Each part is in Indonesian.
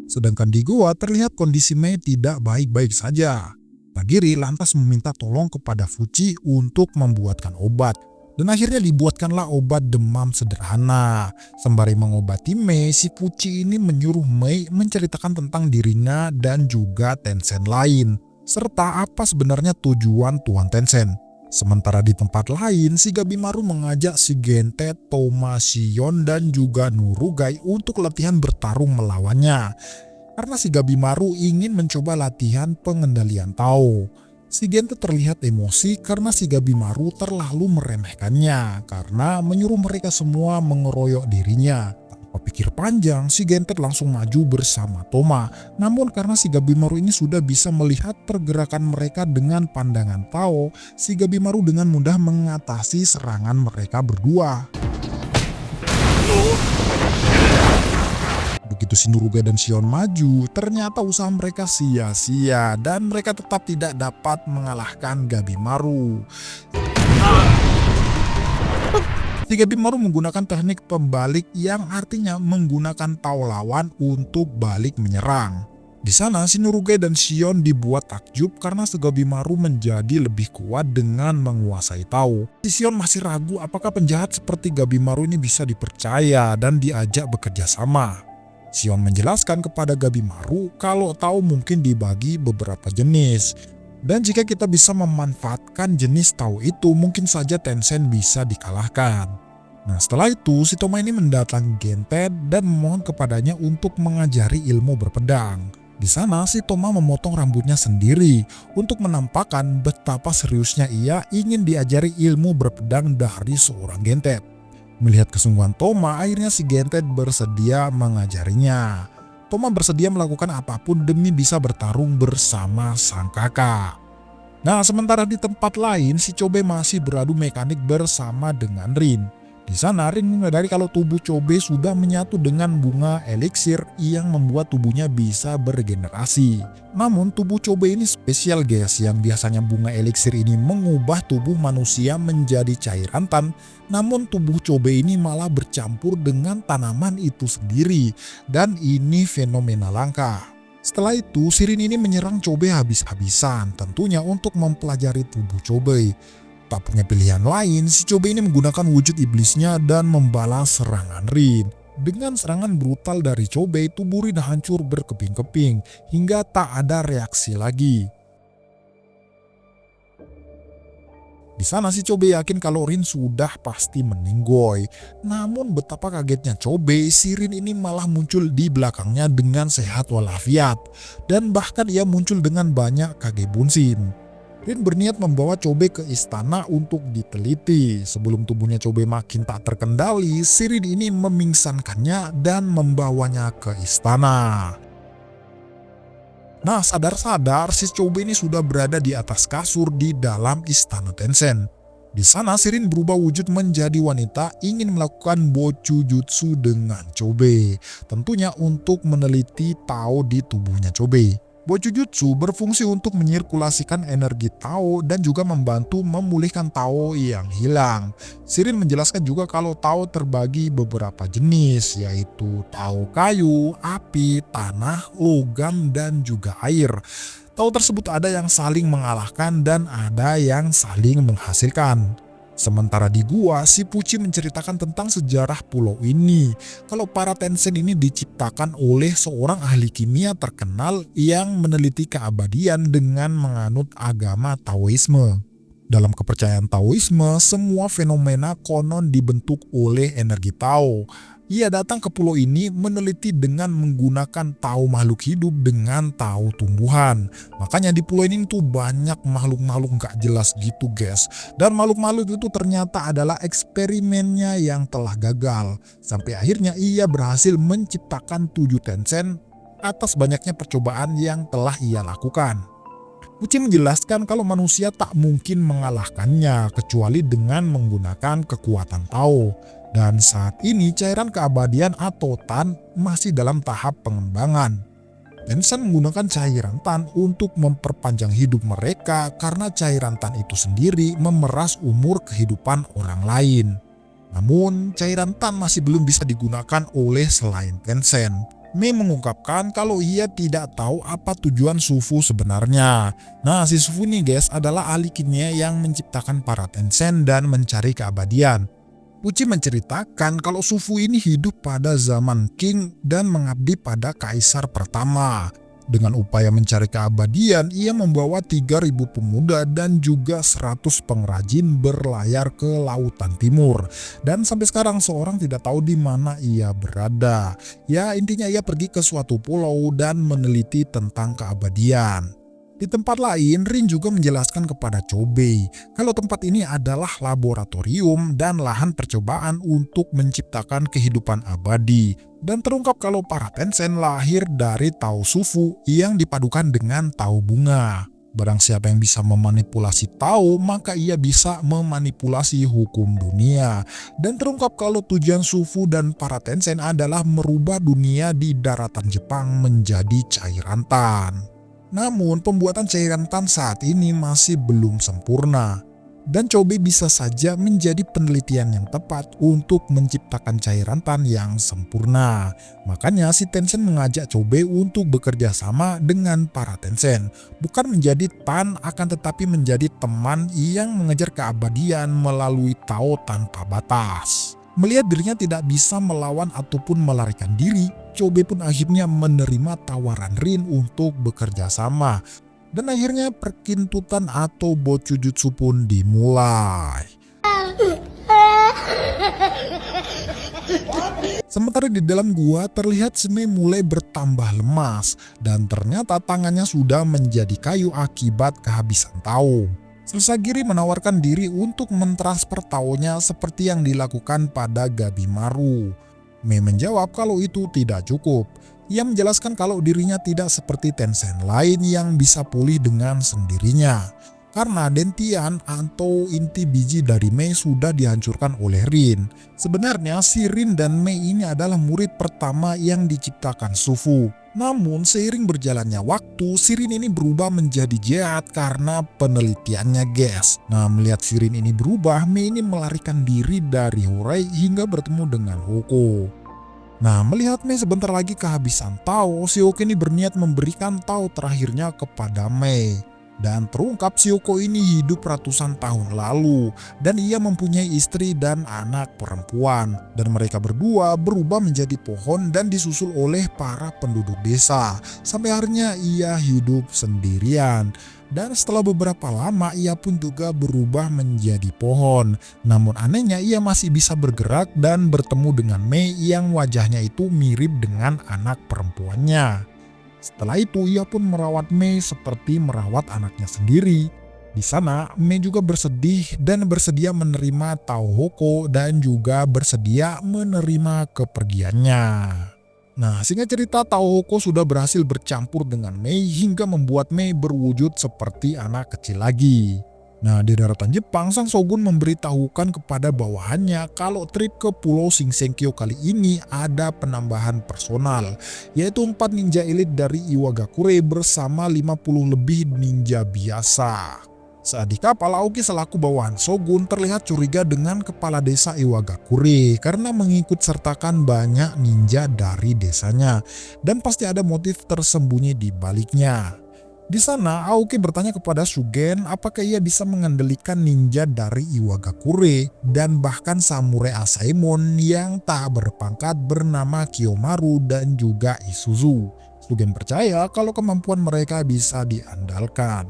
Sedangkan di gua terlihat kondisi Mei tidak baik-baik saja. Nagiri lantas meminta tolong kepada Fuji untuk membuatkan obat. Dan akhirnya dibuatkanlah obat demam sederhana. Sembari mengobati Mei, si Fuji ini menyuruh Mei menceritakan tentang dirinya dan juga Tensen lain. Serta apa sebenarnya tujuan Tuan Tensen. Sementara di tempat lain, si Gabimaru mengajak si Gentet, Toma, Shion, dan juga Nurugai untuk latihan bertarung melawannya. Karena si Gabimaru ingin mencoba latihan pengendalian Tao. Si Gentet terlihat emosi karena si Gabimaru terlalu meremehkannya karena menyuruh mereka semua mengeroyok dirinya. Tanpa pikir panjang, si Gentet langsung maju bersama Toma. Namun karena si Gabimaru ini sudah bisa melihat pergerakan mereka dengan pandangan Tao, si Gabimaru dengan mudah mengatasi serangan mereka berdua. Begitu si Nurugai dan Shion maju, ternyata usaha mereka sia-sia dan mereka tetap tidak dapat mengalahkan Gabimaru. Si Gabimaru menggunakan teknik pembalik yang artinya menggunakan Tao lawan untuk balik menyerang. Di sana si Nurugai dan Shion dibuat takjub karena si Gabimaru menjadi lebih kuat dengan menguasai Tao. Si Shion masih ragu apakah penjahat seperti Gabimaru ini bisa dipercaya dan diajak bekerja sama. Shion menjelaskan kepada Gabimaru kalau Tao mungkin dibagi beberapa jenis. Dan jika kita bisa memanfaatkan jenis Tao itu, mungkin saja Tensen bisa dikalahkan. Nah setelah itu, si Toma ini mendatangi Gentet dan memohon kepadanya untuk mengajari ilmu berpedang. Di sana si Toma memotong rambutnya sendiri untuk menampakkan betapa seriusnya ia ingin diajari ilmu berpedang dari seorang Gentet. Melihat kesungguhan Toma, akhirnya si Gentet bersedia mengajarinya. Toma bersedia melakukan apapun demi bisa bertarung bersama sang kakak. Nah, sementara di tempat lain, si Chobe masih beradu mekanik bersama dengan Rin. Di sana Rin menyadari kalau tubuh Chobe sudah menyatu dengan bunga eliksir yang membuat tubuhnya bisa beregenerasi. Namun tubuh Chobe ini spesial guys, yang biasanya bunga eliksir ini mengubah tubuh manusia menjadi cairan tan, namun tubuh Chobe ini malah bercampur dengan tanaman itu sendiri, dan ini fenomena langka. Setelah itu, Rin ini menyerang Chobe habis-habisan, tentunya untuk mempelajari tubuh Chobe. Tak punya pilihan lain, si Chobe ini menggunakan wujud iblisnya dan membalas serangan Rin. Dengan serangan brutal dari Chobe, tubuh Rin hancur berkeping-keping hingga tak ada reaksi lagi. Di sana si Chobe yakin kalau Rin sudah pasti meninggoy. Namun betapa kagetnya Chobe, si Rin ini malah muncul di belakangnya dengan sehat walafiat. Dan bahkan ia muncul dengan banyak kage bunshin. Rin berniat membawa Chobe ke istana untuk diteliti. Sebelum tubuhnya Chobe makin tak terkendali, si Rin ini memingsankannya dan membawanya ke istana. Nah, sadar-sadar si Chobe ini sudah berada di atas kasur di dalam istana Tensen. Di sana si Rin berubah wujud menjadi wanita ingin melakukan Bojujutsu dengan Chobe. Tentunya untuk meneliti Tao di tubuhnya Chobe. Bojujutsu berfungsi untuk menyirkulasikan energi Tao dan juga membantu memulihkan Tao yang hilang. Rin menjelaskan juga kalau Tao terbagi beberapa jenis, yaitu Tao kayu, api, tanah, logam, dan juga air. Tao tersebut ada yang saling mengalahkan dan ada yang saling menghasilkan. Sementara di gua, si Pucci menceritakan tentang sejarah pulau ini. Kalau para Tensen ini diciptakan oleh seorang ahli kimia terkenal yang meneliti keabadian dengan menganut agama Taoisme. Dalam kepercayaan Taoisme, semua fenomena konon dibentuk oleh energi Tao. Ia datang ke pulau ini meneliti dengan menggunakan Tao makhluk hidup dengan Tao tumbuhan. Makanya di pulau ini tuh banyak makhluk-makhluk gak jelas gitu guys. Dan makhluk-makhluk itu ternyata adalah eksperimennya yang telah gagal. Sampai akhirnya ia berhasil menciptakan 7 Tensen atas banyaknya percobaan yang telah ia lakukan. Pucci menjelaskan kalau manusia tak mungkin mengalahkannya kecuali dengan menggunakan kekuatan Tao. Dan saat ini cairan keabadian atau Tan masih dalam tahap pengembangan. Tensen menggunakan cairan Tan untuk memperpanjang hidup mereka karena cairan Tan itu sendiri memeras umur kehidupan orang lain. Namun cairan Tan masih belum bisa digunakan oleh selain Tensen. Mei mengungkapkan kalau ia tidak tahu apa tujuan Sufu sebenarnya. Nah, si Sufu ini guys adalah ahli kimia yang menciptakan para Tenshin dan mencari keabadian. Pucci menceritakan kalau Sufu ini hidup pada zaman Qing dan mengabdi pada kaisar pertama. Dengan upaya mencari keabadian, ia membawa 3.000 pemuda dan juga 100 pengrajin berlayar ke lautan timur. Dan sampai sekarang seorang tidak tahu di mana ia berada. Ya, intinya ia pergi ke suatu pulau dan meneliti tentang keabadian. Di tempat lain, Rin juga menjelaskan kepada Chobei kalau tempat ini adalah laboratorium dan lahan percobaan untuk menciptakan kehidupan abadi. Dan terungkap kalau para Tenshin lahir dari Tao Sufu yang dipadukan dengan Tao bunga. Barang siapa yang bisa memanipulasi Tao, maka ia bisa memanipulasi hukum dunia. Dan terungkap kalau tujuan Sufu dan para Tenshin adalah merubah dunia di daratan Jepang menjadi cairan tan. Namun pembuatan cairan tan saat ini masih belum sempurna. Dan Chobei bisa saja menjadi penelitian yang tepat untuk menciptakan cairan tan yang sempurna. Makanya si Tenshin mengajak Chobei untuk bekerja sama dengan para Tenshin. Bukan menjadi tan, akan tetapi menjadi teman yang mengejar keabadian melalui Tao tanpa batas. Melihat dirinya tidak bisa melawan ataupun melarikan diri, Chobei pun akhirnya menerima tawaran Rin untuk bekerja sama. Dan akhirnya perkintutan atau Bokujutsu pun dimulai. Sementara di dalam gua terlihat Mei mulai bertambah lemas dan ternyata tangannya sudah menjadi kayu akibat kehabisan Tao. Sasagiri menawarkan diri untuk mentransfer Tao-nya seperti yang dilakukan pada Gabimaru. Mei menjawab kalau itu tidak cukup. Ia menjelaskan kalau dirinya tidak seperti Tenshin lain yang bisa pulih dengan sendirinya. Karena dentian atau inti biji dari Mei sudah dihancurkan oleh Rin. Sebenarnya si Rin dan Mei ini adalah murid pertama yang diciptakan Sufu. Namun seiring berjalannya waktu, si Rin ini berubah menjadi jahat karena penelitiannya guys. Nah, melihat si Rin ini berubah, Mei ini melarikan diri dari Horai hingga bertemu dengan Hoko. Nah, melihat Mei sebentar lagi kehabisan Tao, si Hoko ini berniat memberikan Tao terakhirnya kepada Mei. Dan terungkap si Hoko ini hidup ratusan tahun lalu dan ia mempunyai istri dan anak perempuan. Dan mereka berdua berubah menjadi pohon dan disusul oleh para penduduk desa. Sampai akhirnya ia hidup sendirian. Dan setelah beberapa lama ia pun juga berubah menjadi pohon. Namun anehnya ia masih bisa bergerak dan bertemu dengan Mei yang wajahnya itu mirip dengan anak perempuannya. Setelah itu ia pun merawat Mei seperti merawat anaknya sendiri. Di sana Mei juga bersedih dan bersedia menerima Tao Hoko dan juga bersedia menerima kepergiannya. Nah, singkat cerita Tao Hoko sudah berhasil bercampur dengan Mei hingga membuat Mei berwujud seperti anak kecil lagi. Nah, di daratan Jepang, sang shogun memberitahukan kepada bawahannya kalau trip ke Pulau Shinsengkyo kali ini ada penambahan personal, yaitu 4 ninja elit dari Iwagakure bersama 50 lebih ninja biasa. Saat di kapal, Aoki selaku bawahan shogun terlihat curiga dengan kepala desa Iwagakure karena mengikut sertakan banyak ninja dari desanya dan pasti ada motif tersembunyi di baliknya. Di sana, Aoki bertanya kepada Shugen apakah ia bisa mengendalikan ninja dari Iwagakure dan bahkan samurai Asaemon yang tak berpangkat bernama Kiyomaru dan juga Isuzu. Shugen percaya kalau kemampuan mereka bisa diandalkan.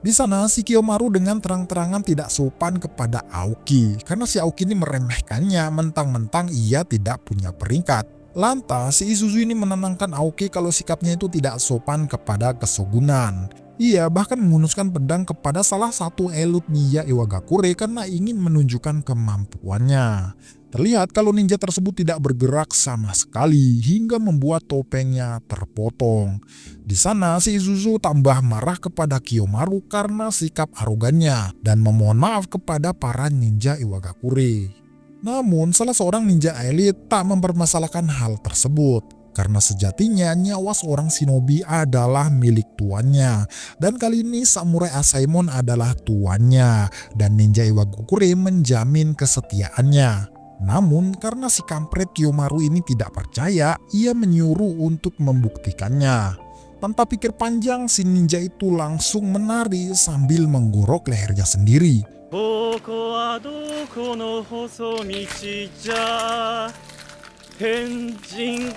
Di sana, si Kiyomaru dengan terang-terangan tidak sopan kepada Aoki karena si Aoki ini meremehkannya mentang-mentang ia tidak punya peringkat. Lantas, si Isuzu ini menenangkan Aoki kalau sikapnya itu tidak sopan kepada kesogunan. Ia bahkan menghunuskan pedang kepada salah satu elit ninja Iwagakure karena ingin menunjukkan kemampuannya. Terlihat kalau ninja tersebut tidak bergerak sama sekali hingga membuat topengnya terpotong. Di sana, si Isuzu tambah marah kepada Kiyomaru karena sikap arogannya dan memohon maaf kepada para ninja Iwagakure. Namun, salah seorang ninja elit tak mempermasalahkan hal tersebut. Karena sejatinya nyawa seorang shinobi adalah milik tuannya. Dan kali ini samurai Asaemon adalah tuannya. Dan ninja Iwagakure menjamin kesetiaannya. Namun karena si kampret Kiyomaru ini tidak percaya, ia menyuruh untuk membuktikannya. Tanpa pikir panjang, si ninja itu langsung menari sambil menggorok lehernya sendiri. ここはどこの細道じゃ天神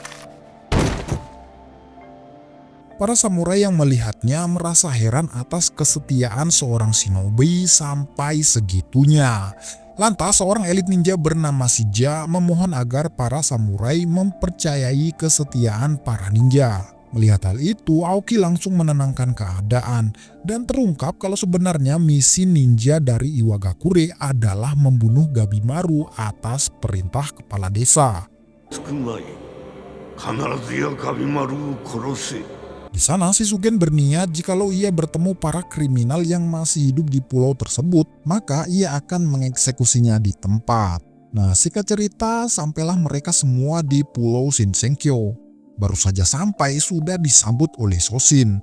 Para samurai yang melihatnya merasa heran atas kesetiaan seorang shinobi sampai segitunya. Lantas seorang elit ninja bernama Shija memohon agar para samurai mempercayai kesetiaan para ninja. Melihat hal itu, Aoki langsung menenangkan keadaan dan terungkap kalau sebenarnya misi ninja dari Iwagakure adalah membunuh Gabimaru atas perintah kepala desa. つくまい必ずやカビマルを殺せ Di sana, Shisugen berniat jikalau ia bertemu para kriminal yang masih hidup di pulau tersebut, maka ia akan mengeksekusinya di tempat. Nah, singkat cerita, sampailah mereka semua di pulau Shinsenkyo. Baru saja sampai sudah disambut oleh Shoshin.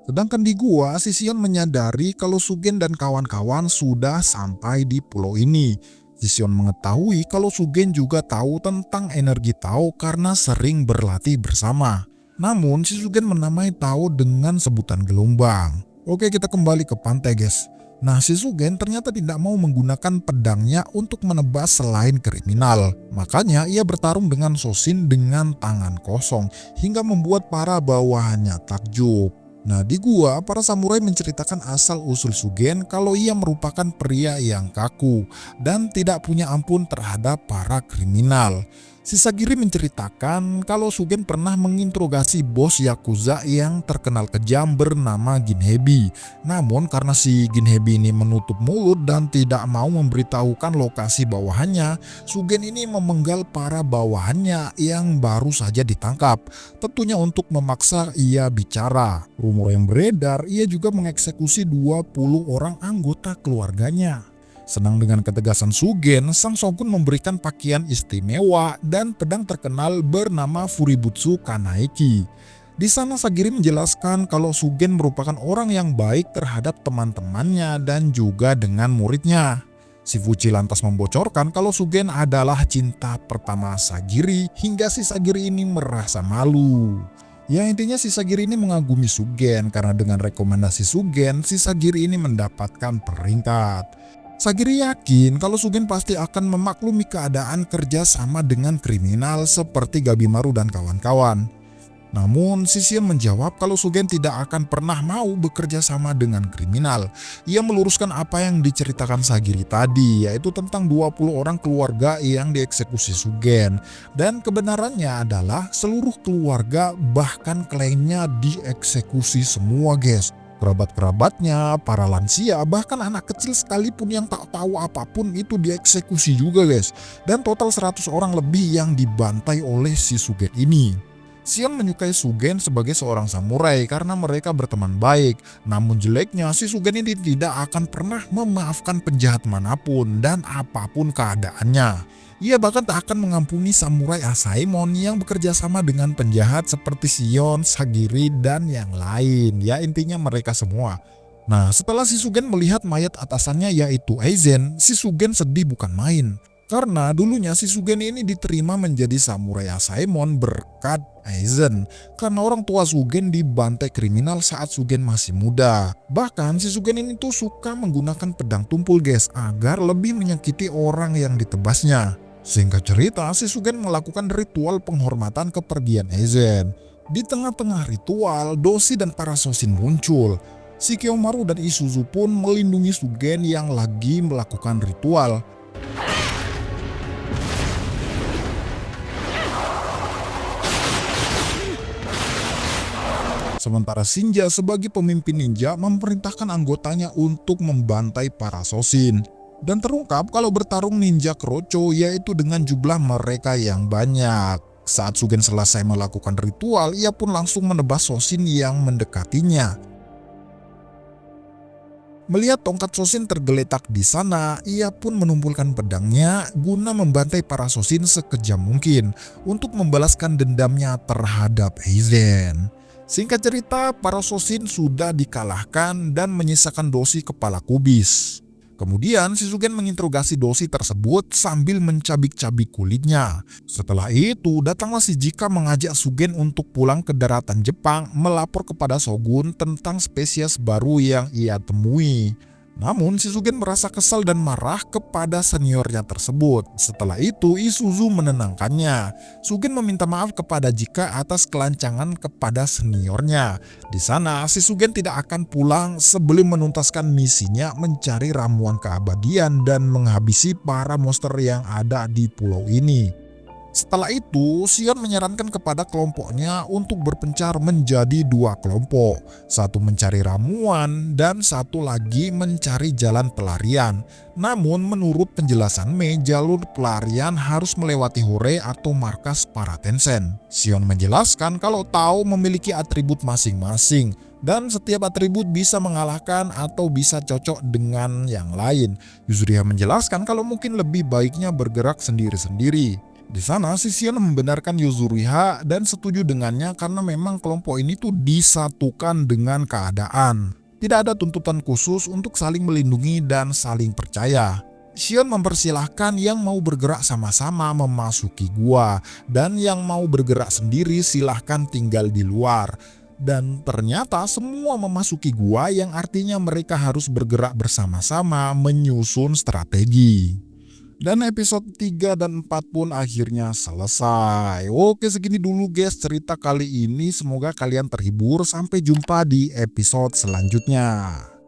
Sedangkan di gua, Shision menyadari kalau Sugen dan kawan-kawan sudah sampai di pulau ini. Shision mengetahui kalau Sugen juga tahu tentang energi Tao karena sering berlatih bersama. Namun, Shisugen menamai Tao dengan sebutan gelombang. Oke, kita kembali ke pantai, guys. Nah, Shisugen ternyata tidak mau menggunakan pedangnya untuk menebas selain kriminal. Makanya ia bertarung dengan Shoshin dengan tangan kosong hingga membuat para bawahannya takjub. Nah, di gua, para samurai menceritakan asal-usul Sugen kalau ia merupakan pria yang kaku dan tidak punya ampun terhadap para kriminal. Shisagiri menceritakan kalau Sugen pernah menginterogasi bos Yakuza yang terkenal kejam bernama Ginhebi. Namun karena si Ginhebi ini menutup mulut dan tidak mau memberitahukan lokasi bawahannya, Sugen ini memenggal para bawahannya yang baru saja ditangkap. Tentunya untuk memaksa ia bicara. Rumor yang beredar, ia juga mengeksekusi 20 orang anggota keluarganya. Senang dengan ketegasan Sugen, sang shogun memberikan pakaian istimewa dan pedang terkenal bernama Fuributsu Kanaeki. Di sana Sagiri menjelaskan kalau Sugen merupakan orang yang baik terhadap teman-temannya dan juga dengan muridnya. Si Fuchi lantas membocorkan kalau Sugen adalah cinta pertama Sagiri hingga si Sagiri ini merasa malu. Ya, intinya si Sagiri ini mengagumi Sugen karena dengan rekomendasi Sugen, si Sagiri ini mendapatkan peringkat. Sagiri yakin kalau Sugen pasti akan memaklumi keadaan kerja sama dengan kriminal seperti Gabimaru dan kawan-kawan. Namun Shision menjawab kalau Sugen tidak akan pernah mau bekerja sama dengan kriminal. Ia meluruskan apa yang diceritakan Sagiri tadi, yaitu tentang 20 orang keluarga yang dieksekusi Sugen. Dan kebenarannya adalah seluruh keluarga bahkan kliennya dieksekusi semua, guys. Kerabat-kerabatnya, para lansia, bahkan anak kecil sekalipun yang tak tahu apapun itu dieksekusi juga, guys. Dan total 100 orang lebih yang dibantai oleh si Sugen ini. Shion menyukai Sugen sebagai seorang samurai karena mereka berteman baik. Namun jeleknya, si Sugen ini tidak akan pernah memaafkan penjahat manapun dan apapun keadaannya. Ia bahkan tak akan mengampuni samurai Asaemon yang bekerja sama dengan penjahat seperti Shion, Sagiri, dan yang lain. Ya, intinya mereka semua. Nah, setelah si Sugen melihat mayat atasannya yaitu Aizen, si Sugen sedih bukan main. Karena dulunya si Sugen ini diterima menjadi samurai Asaemon berkat Aizen. Karena orang tua Sugen dibantai kriminal saat Sugen masih muda. Bahkan si Sugen ini tuh suka menggunakan pedang tumpul, guys, agar lebih menyakiti orang yang ditebasnya. Singkat cerita, si Sugen melakukan ritual penghormatan kepergian Aizen. Di tengah-tengah ritual, Doshi dan para Shoshin muncul. Si Kiyomaru dan Isuzu pun melindungi Sugen yang lagi melakukan ritual. Sementara Shinja sebagai pemimpin ninja memerintahkan anggotanya untuk membantai para Shoshin. Dan terungkap kalau bertarung ninja Krocho yaitu dengan jumlah mereka yang banyak. Saat Sugen selesai melakukan ritual, ia pun langsung menebas Shoshin yang mendekatinya. Melihat tongkat Shoshin tergeletak di sana, ia pun menumpulkan pedangnya guna membantai para Shoshin sekejam mungkin untuk membalaskan dendamnya terhadap Aizen. Singkat cerita, para Shoshin sudah dikalahkan dan menyisakan Doshi kepala kubis. Kemudian Shisugen menginterogasi Doshi tersebut sambil mencabik-cabik kulitnya. Setelah itu datanglah si Jika mengajak Sugen untuk pulang ke daratan Jepang melapor kepada Shogun tentang spesies baru yang ia temui. Namun Shisugen merasa kesal dan marah kepada seniornya tersebut. Setelah itu Isuzu menenangkannya. Sugen meminta maaf kepada Jika atas kelancangan kepada seniornya. Di sana Shisugen tidak akan pulang sebelum menuntaskan misinya mencari ramuan keabadian dan menghabisi para monster yang ada di pulau ini. Setelah itu, Shion menyarankan kepada kelompoknya untuk berpencar menjadi 2 kelompok. Satu mencari ramuan dan satu lagi mencari jalan pelarian. Namun menurut penjelasan Mei, jalur pelarian harus melewati Hore atau markas para Tensen. Shion menjelaskan kalau Tao memiliki atribut masing-masing dan setiap atribut bisa mengalahkan atau bisa cocok dengan yang lain. Yuzuriha menjelaskan kalau mungkin lebih baiknya bergerak sendiri-sendiri. Di sana Shion membenarkan Yuzuriha dan setuju dengannya karena memang kelompok ini tuh disatukan dengan keadaan. Tidak ada tuntutan khusus untuk saling melindungi dan saling percaya. Shion mempersilahkan yang mau bergerak sama-sama memasuki gua dan yang mau bergerak sendiri silahkan tinggal di luar. Dan ternyata semua memasuki gua yang artinya mereka harus bergerak bersama-sama menyusun strategi. Dan episode 3 dan 4 pun akhirnya selesai. Oke, segini dulu guys cerita kali ini. Semoga kalian terhibur. Sampai jumpa di episode selanjutnya.